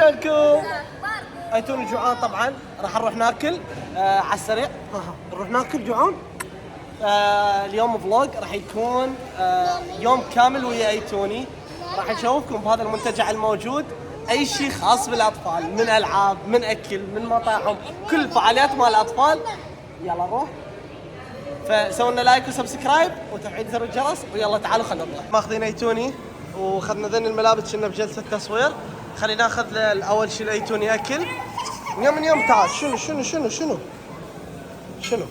شلونكم؟ ايتوني جوعان طبعا راح نروح ناكل على السريع. نروح ناكل جوعان. اليوم فلوج راح يكون يوم كامل ويا ايتوني. راح نشوفكم بهذا المنتجع الموجود اي شيء خاص بالاطفال، من العاب، من اكل، من مطاعم، كل الفعاليات مال الاطفال. يلا نروح. فسووا لنا لايك وسبسكرايب وتفعيل زر الجرس، ويلا تعالوا خلينا نروح. ماخذين ايتوني وخذنا ذن الملابس، كنا بجلسه تصوير. خلينا ناخذ اول شيء الايتوني اكل. من يوم تعال. شنو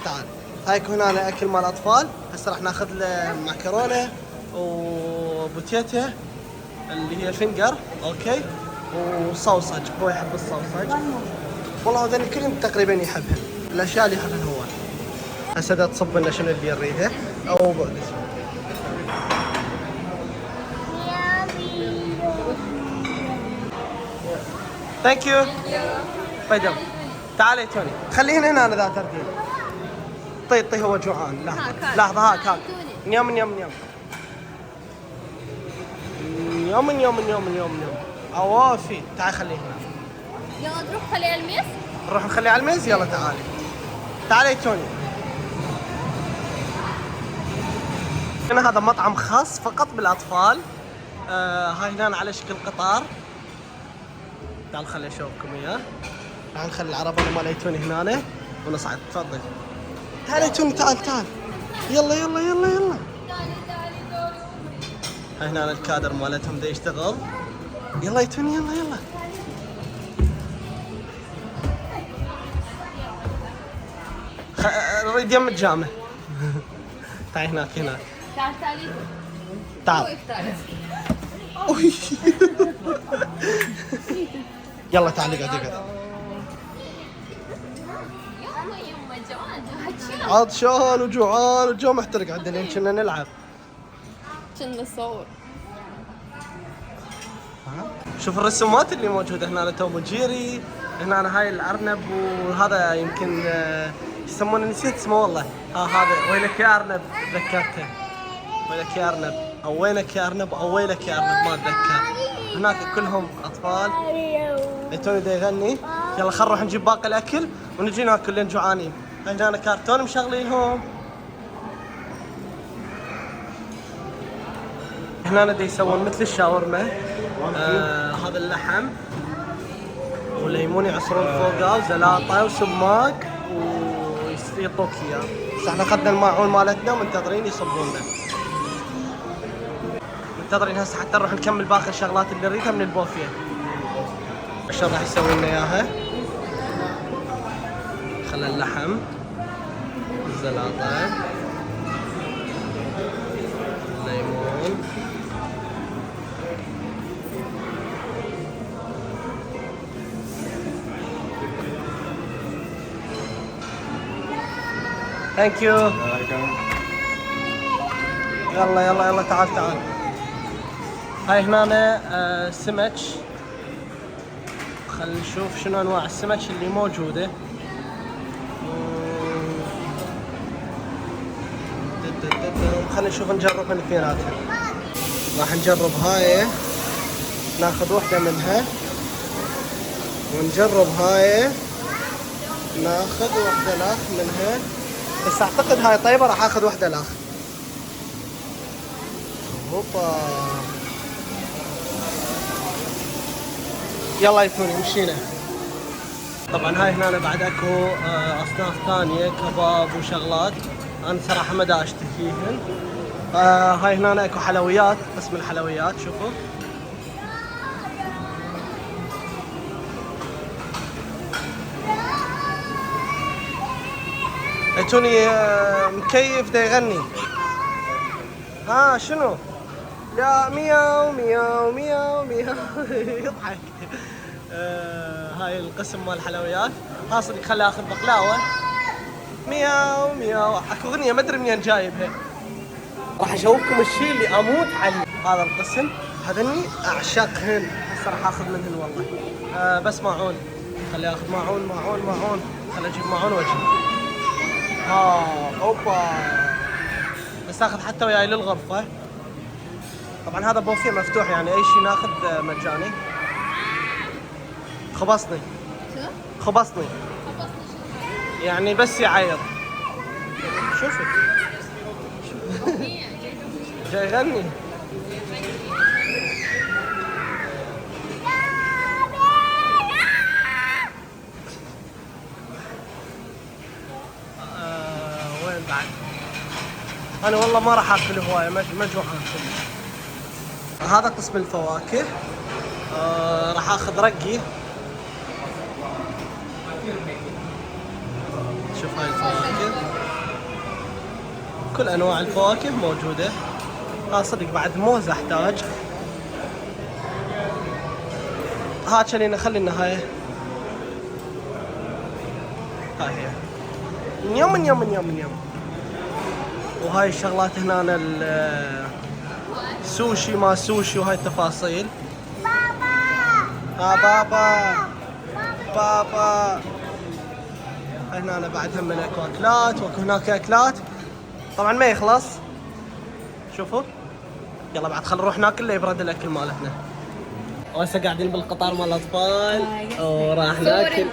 تعال. هايكو هنا اكل مال الاطفال. هسه راح ناخذ له معكرونه وبوتيتا اللي هي فينجر، اوكي، وصوصج. هو يحب الصوصج والله، هذول كلهم تقريبا يحبها، الاشياء اللي يحبها هو. هسه دا تصب لنا شنو اللي نريده او بؤلس. ثانك يو. باي. تعال يا توني، خليه هنا انا ذا ترتيب. طي هو جوعان. لحظه هاك نيوم عوافي. تعال خليه هنا. يلا نروح نخليه على الميز. نروح نخليه على الميز. يلا تعالي يا توني. هذا مطعم خاص فقط بالاطفال. هاي هنا على شكل قطار. تعال خلي اشوفكم اياه. راح نخلي العربه مال ايتوني هنا ونصعد. تفضل. تعال ايتوني، تعال. يلا. هاي هنا الكادر مالتهم دا يشتغل. يلا ايتوني يلا. نريد يم الجامع. تعال هناك. تعال. يلا تعال اقعد. عطشان وجوعان والجو محترق عندنا. كنا نلعب، كنا نصور. شوف الرسومات اللي موجوده هنا. توم وجيري هنا. هاي الارنب، وهذا يمكن يسمونه، نسيت اسمه والله. هذا ويلك يا ارنب، ذكرته. ويلك يا ارنب او وينك يا ارنب او ويلك يا ارنب، ما اتذكر. هناك كلهم اطفال. ايتوني دا يغني. يلا خل نروح نجيب باقي الاكل ونجي ناكل لين جوعانين. هنا كرتون مشغلينهم. هنا دا يسوون مثل الشاورما. هذا اللحم وليمون يعصرون فوقه وزلاطه وسماق ويعطوك اياه. بس احنا اخذنا الماعون مالتنا ومنتظرين يصبون لنا. منتظرين هسه حتى نروح نكمل باقي الشغلات اللي نريدها من البوفيه. عشان راح يسوي لنا اياها. خلى اللحم، الزلاطه، الليمون، ثانك يو. يلا تعال. هاي هنا سمك. خلينا نشوف شنو انواع السمك اللي موجوده. خلينا نشوف نجرب من اثنيناتها. راح نجرب هاي، ناخذ وحده منها، ونجرب هاي، ناخذ وحده لاخ منها. بس اعتقد هاي طيبه، راح اخذ وحده لاخ. هوبا. يلا يتوني مشينا. طبعا هاي هنا بعد اكو اصناف ثانيه، كباب وشغلات. انا صراحه ما دا اشتهيهن. هاي هنا اكو حلويات، قسم الحلويات. شوفوا ايتوني مكيف دا يغني. شنو؟ يا مياو يضحك. هاي القسم مال الحلويات. صدق خلي اخذ بقلاوه. مياو. اكو اغنيه ما ادري منين جايبها. راح اشوفكم الشيء اللي اموت عليه. هذا القسم هذني اعشقهن. هسه راح اخذ منهن والله. بس ماعون. خلي اخذ ماعون. خلي اجيب ماعون واجي. اوبا. بس اخذ حتى وياي للغرفه. طبعا هذا بوفيه مفتوح، يعني اي شيء ناخذ مجاني. خبصني شنو؟ خبصني خبصني شنو؟ يعني بس يعيط. شوفي جاي يغني. وين بعد؟ انا والله ما راح اكل هوايه، ما جوعان. هذا قسم الفواكه. راح اخذ رقي. شوف هاي الفواكه، كل انواع الفواكه موجوده. صدق بعد موز احتاج. خلينا هاي هي من يوم. وهاي الشغلات هنا السوشي ما سوشي وهاي التفاصيل. بابا هنا بعد هم اكو اكلات واكو هناك اكلات طبعا ما يخلص. شوفوا يلا بعد خل نروح ناكل يبرد الاكل مالتنا. وهسه قاعدين بالقطار مال الاطفال وراح ناكل.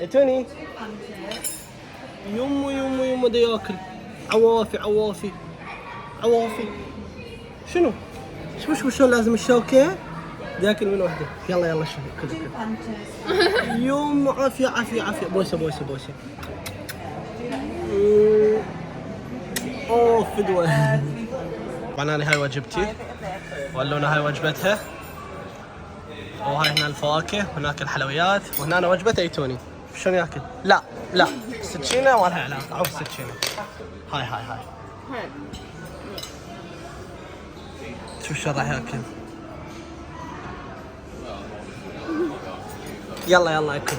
اتوني يمو دا ياكل. عوافي شنو شلون لازم الشوكه ياكل من وحده. يلا شوفي كل يوم عافيه. بوسه اوه فدوه. طبعا انا هاي وجبتي وقالونا هاي وجبتها. وهاي هنا الفواكه وهناك الحلويات وهنا وجبة ايتوني. شلون ياكل؟ لا السكينة ما لها علاقة. عوف السكينة. هاي شوف شو راح ياكل. يلا اكل.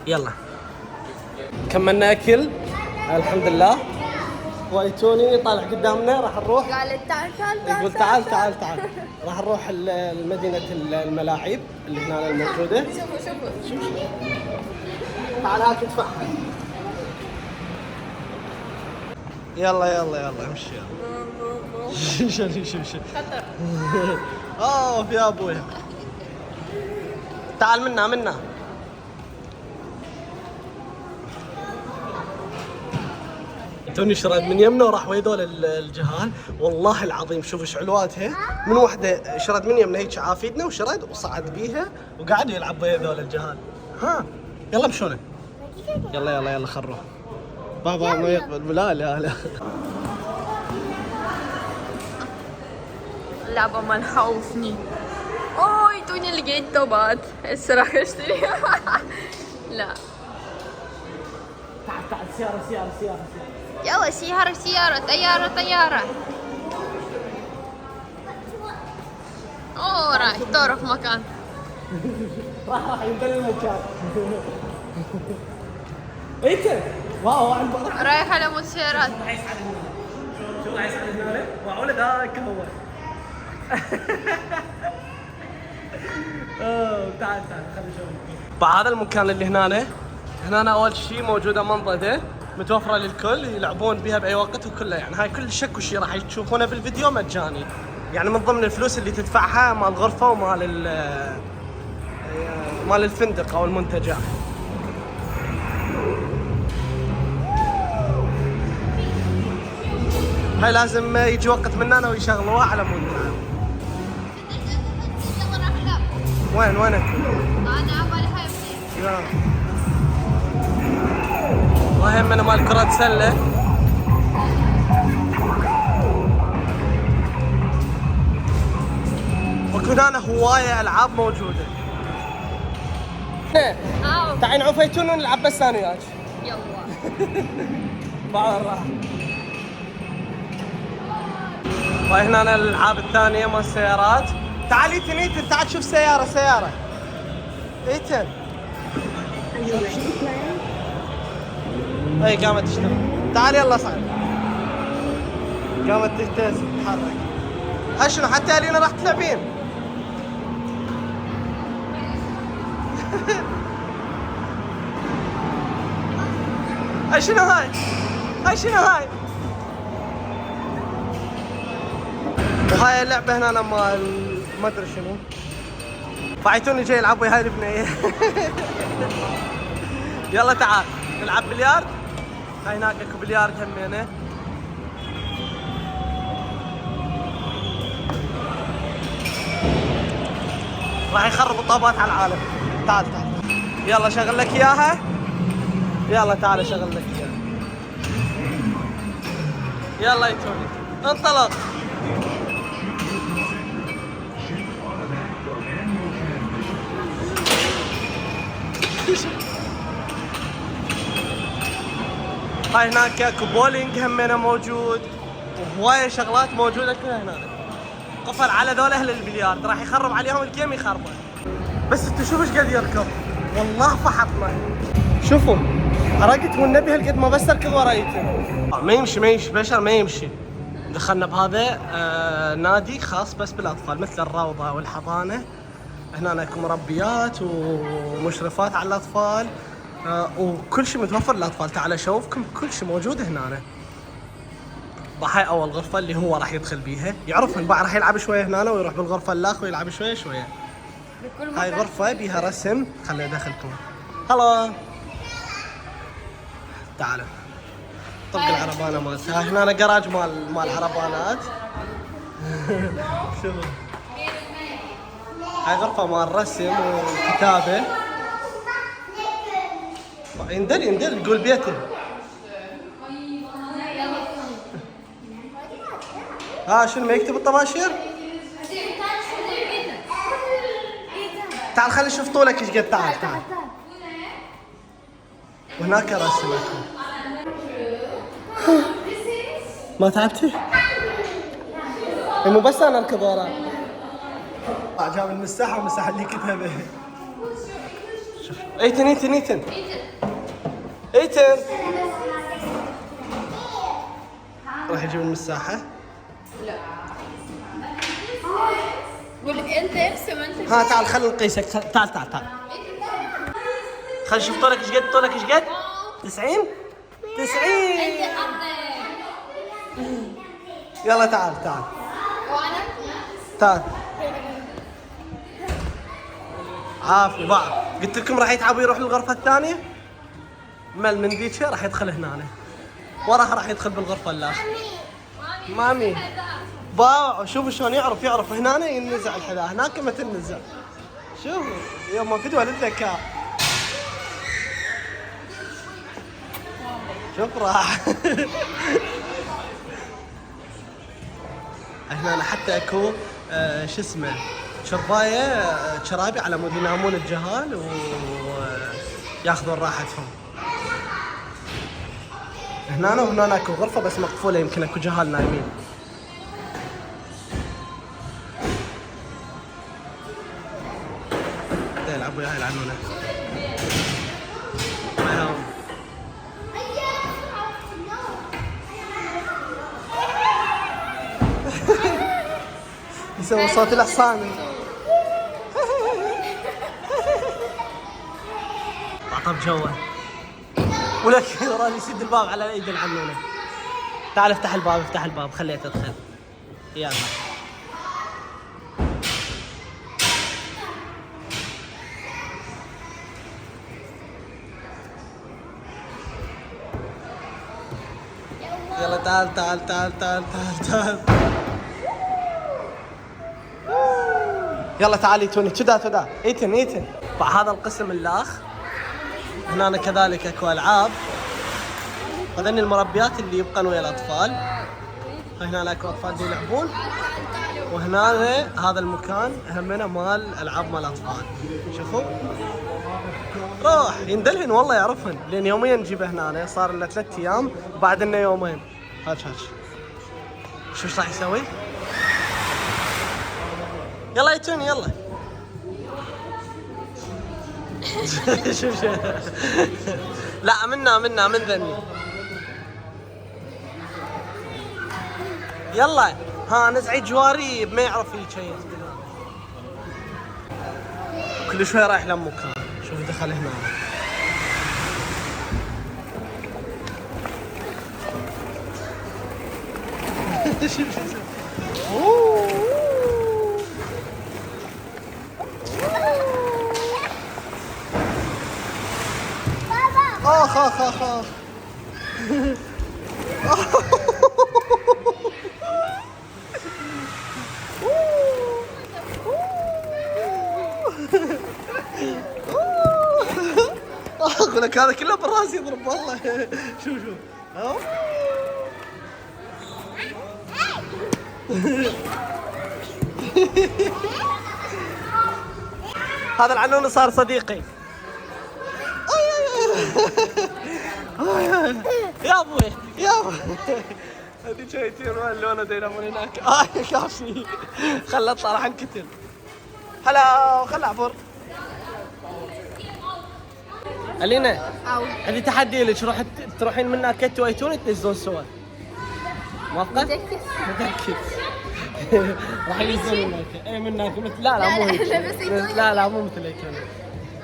يلا كملنا اكل الحمد لله. وايتوني طالع قدامنا. راح نروح. قال تعال يقول تعال راح نروح لمدينة الملاعب اللي هنا الموجودة. شوفوا تعال هاك ادفعها. يلا امشي يلا. شوف خطر. اوه يا ابويا تعال منا. توني شرد من يمنا وراح ويا الجهال. والله العظيم شوف ايش علواتها. من وحده شرد من يمنا هيك عافيتنا وشرد وصعد بيها وقعد يلعب ويا ذول الجهال. يلا مشونه. يلا خل نروح. بابا ما يقبل. لا لعبة ما نخوفني. اوه توني لقيت توبات. هسه راح اشتري. لا تعال سيارة. يلا سيارة طيارة. اوه راح تروح مكان. راح ينقل المكان. ايتن واو رايح على متسيرات. شو عايز على هنا؟ وعولد هاك هو. تعال خلينا نشوف. هذا المكان اللي هنا اول شيء موجوده منضده متوفره للكل يلعبون بها باي وقت وكله. يعني هاي كل شيء وشي راح تشوفونه بالفيديو مجاني. يعني من ضمن الفلوس اللي تدفعها مال الغرفه ومال الفندق او المنتجع. هاي لازم يجي وقت مننا ويشغلوها على مود. وينك؟ انا عبالي هاي وهي من مال كرة سلة. وكنا هواية ألعاب موجودة. تعال نعوف ايتون ونلعب بس انا وياك. يلا بعد راح. وهنا الالعاب الثانية مال السيارات. تعال ايتن تعال شوف سيارة. ايتن اي قامت تشتغل. تعال يلا صعد. قامت تهتز تتحرك. هاي شنو حتى الينا راح تلعبين. هاي شنو هاي. وهاي اللعبة هنا مال ما ادري شنو. فايتوني جاي يلعب ويا هاي البنيه. يلا تعال نلعب بليارد. هاي هناك اكو بليارد همينه. راح يخرب الطابات على العالم. تعال تعال يلا شغل لك اياها. يلا تعال اشغل لك اياها. يلا يا توني انطلق. هاي هناك اكو بولينج همينه موجود وهواية شغلات موجودة كلها هنا. قفل على ذول اهل البلياردو راح يخرب عليهم الجيم يخربه. بس انتوا شوفوا ايش قد يركض والله فحطنا. شوفوا حرقت والنبي هالقد ما بس اركض ورايته. ما يمشي بشر ما يمشي. دخلنا بهذا نادي خاص بس بالاطفال مثل الروضة والحضانة. هنا اكو مربيات ومشرفات على الاطفال وكل شيء متوفر للاطفال. تعال اشوفكم كل شيء موجود هنا. هاي اول غرفة اللي هو راح يدخل بيها يعرف من بعد راح يلعب شوية هنا ويروح بالغرفة الاخ ويلعب شوية. هاي غرفة بيها رسم. خليني ادخلكم. هلا تعالوا طبق العربانة مالتها. هاي هنا جراج مال عربانات. شوفوا هاي غرفة مال رسم وكتابة. يندل يقول بيته. شنو ما يكتب الطباشير؟ تعال خلي نشوف طولك ايش قد. تعال وهناك رسم اكو. ما تعبتي؟ مو بس انا اركض وراه. جاب المساحة ومسح اللي كتبه. شوف ايتن راح يجيب المساحة. لا قول انت ارسم انت. تعال خلينا نقيسك. تعال خلينا نشوف طولك ايش قد. 90 يلا تعال وانا تعال. عافية بعض. قلت لكم راح يتعب ويروح للغرفة الثانية. مال من ذيك راح يدخل هنا وراها راح يدخل بالغرفة الاخ. مامي باع. شوفوا شلون يعرف هنا ينزع الحذاء هناك ما تنزع. شوفوا يوم فدوى للذكاء. شوف راح. هنا حتى اكو شو اسمه شربايه شرابي على مود ينامون الجهال وياخذون راحتهم. هنا وهنا اكو غرفه بس مقفوله يمكن اكو جهال نايمين. يلعبوا وياها يلعنونه. يسوي صوت الحصان. طب جوه ولك راد يسد الباب على ايد العنونه. تعال افتح الباب خليه تدخل. يلا يلا تعال. يلا تعالي توني تدا ايتن. هذا القسم الاخ. هنا كذلك اكو العاب. هذني المربيات اللي يبقون ويا الاطفال. هنا اكو اطفال يلعبون. وهنا هذا المكان همنا مال العاب مال الاطفال. شوفوا روح يندلهن والله يعرفهن لان يوميا نجيبه هنا. صار لنا 3 ايام وبعد لنا يومين. هاك شو ايش راح يسوي؟ يلا يا توني يلا. شوف لا منا من ذني. يلا نزعي جواري ما يعرف يشيز. كل شوي رايح لمكان. شوف دخل هنا. اخ اخ اخ اخ اقول لك هذا كله بالراس يضرب والله. شوف هذا العنون صار صديقي. يا ابوي يا ابوي هذه شويتين وين لونه ينامون هناك. كافي خله اطلع راح انكتل. هلا خل اعبر. الينا عندي تحدي لك، تروحين منا كت وايتون تنزلون سوا. موافقة؟ متأكد. راح ينزلون منك. اي منك مثل لا مو هيك. لا مو مثل هيك.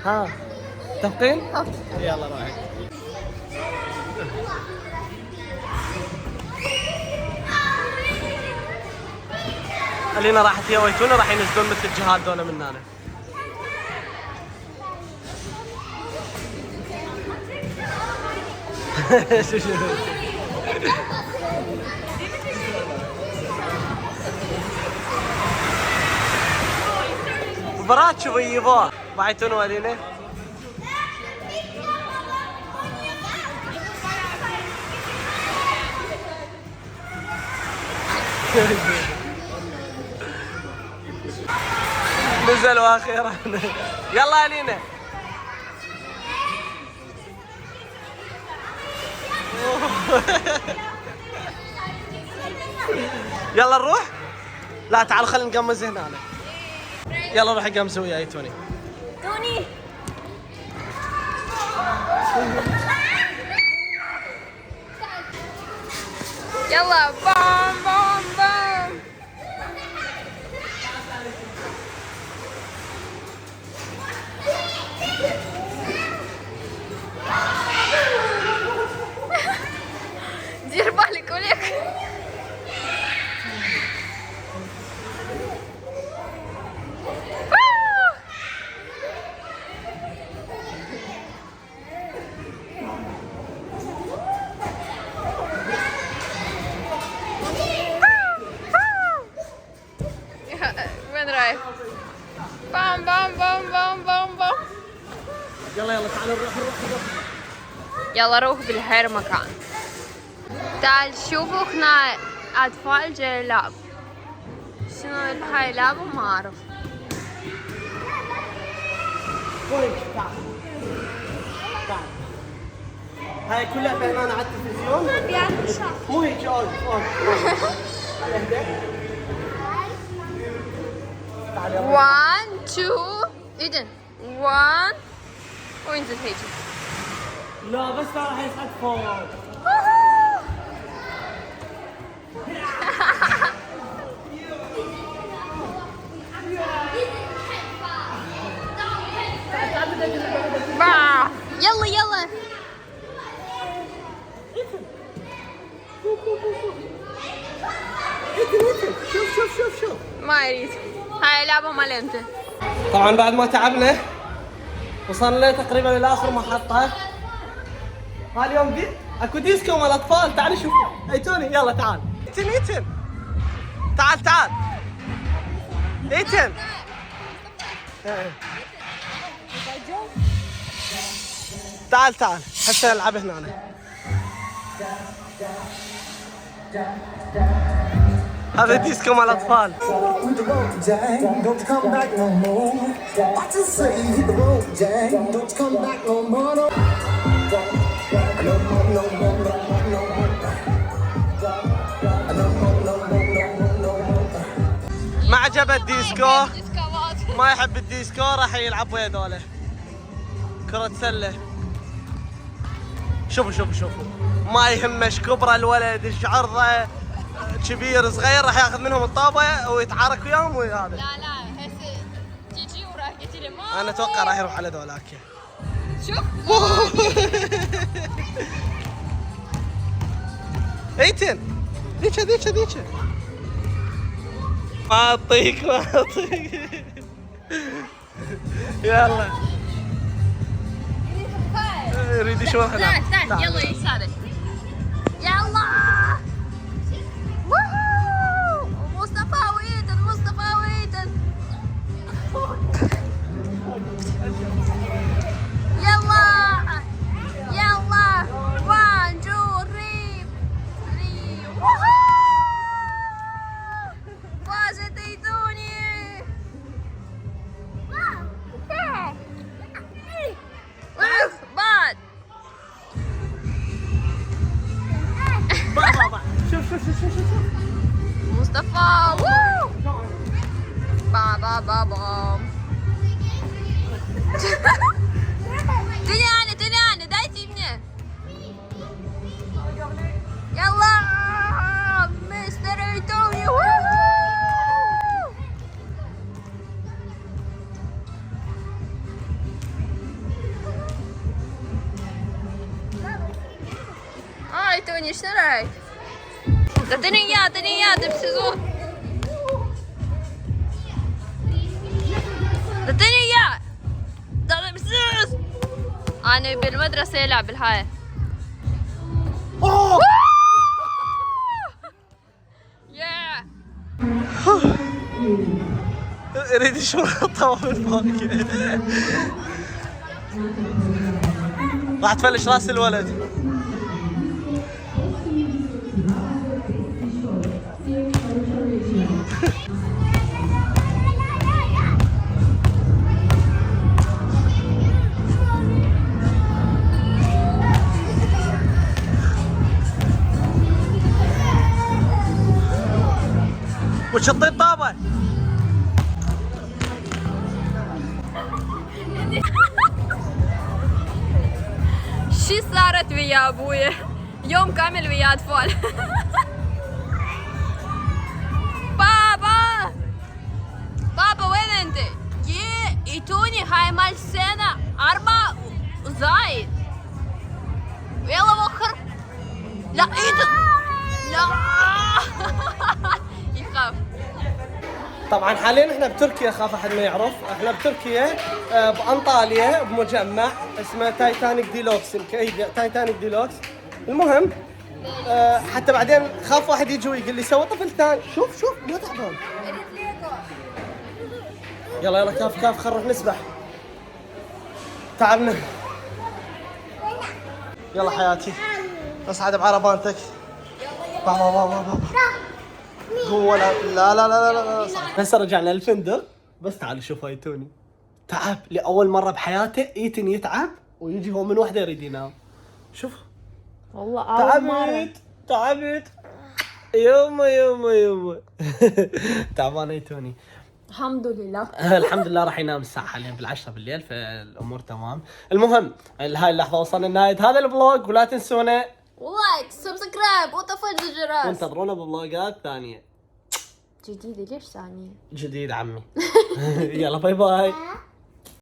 ها متفقين؟ يلا رايح. الينا راحت هي وايتون راح ينزلون مثل الجهات ذولا من هنا. برات شو بيبغى بعيتون والينا. نزلوا اخيرا. يلا الينا يلا نروح. لا تعال خلينا نقمز هنا. يلا روح قمز وياي توني. يلا بام بام بام. دير بالك وليك. وين رايح؟ بام بام بام بام بام بام. يلا تعال نروح. يلا روح بالحير مكان. تعال شوفوا هنا أطفال جاي يلعبوا. شنو هاي يلعبوا ما أعرف. تعال هاي كلها فنانة على التلفزيون. مو هيك اون. تعال يلا. 1 2 إيدن 1 وينزل هيك. لا بس لا راح يصعد فوق. يلا يلا شوف ما يريد. هاي لعبة مال انت. طبعا بعد ما تعبنا وصلنا تقريبا الى اخر محطة. اليوم اكو ديسكو مال الاطفال. تعالوا شوفوا. اي توني يلا تعال. ايتن تعال ايتن. تعال حتى نلعب هنا. هذا ديسكو مال الاطفال. ما عجبه الديسكو، ما يحب الديسكو، راح يلعب ويا ذولا كرة سلة. شوفوا ما يهمش كبر الولد ايش عرضه كبير صغير، راح ياخذ منهم الطابة ويتعارك وياهم وهذا. لا هسه تجي وراح قلت لي ما انا اتوقع راح يروح على ذولاك. شوف ايتن ذيك ما اعطيك يلا يريد يشوف هناك. تعال يلا يسارك. يلا ووهو مصطفى وإيدن يلا 1 2 3 ووهو فازت ايتوني. بعد بابا شوف مصطفى ووو بابا تني دايتي مني. يلا مستر ايتوني ووو ايتوني ايش رايك؟ اعطيني اياه بسيزون. اعطيني اياه بسيز. انا بالمدرسة العب بالهاي. اوه يا يريد يشوف الطاوله من فوق. راح تفلش راس الولد. وشطي الطابة. شي صارت ويا ابوي يوم كامل ويا اطفال. بابا وين انت؟ ايتوني هاي مال سنة 4 وزايد. يلا وخر. لا لا يخاف. طبعا حاليا احنا بتركيا، خاف احد ما يعرف. احنا بتركيا بانطاليا بمجمع اسمه تايتانيك ديلوكس، تايتانيك ديلوكس. المهم حتى بعدين خاف واحد يجي ويقول لي سوى طفل ثاني. شوف مو تعبان. يلا كاف خل نروح نسبح. تعبنا. يلا حياتي اصعد بعربانتك. بابا هو لا هسه رجعنا للفندق. بس تعالوا شوفوا ايتوني تعب لاول مره بحياته. ايتن يتعب ويجي هو من وحده يريد ينام. شوف والله تعبت يوم تعبان ايتوني. الحمد لله. الحمد لله راح ينام الساعه حاليا بالعشرة بالليل، فالامور تمام. المهم لهاي اللحظه وصلنا لنهايه هذا الفلوج، ولا تنسونا لايك سبسكرايب وتفعيل الجرس وانتظرونا بفلوجات ثانيه جديدة. ليش ثانية؟ جديد عمي. يلا باي باي.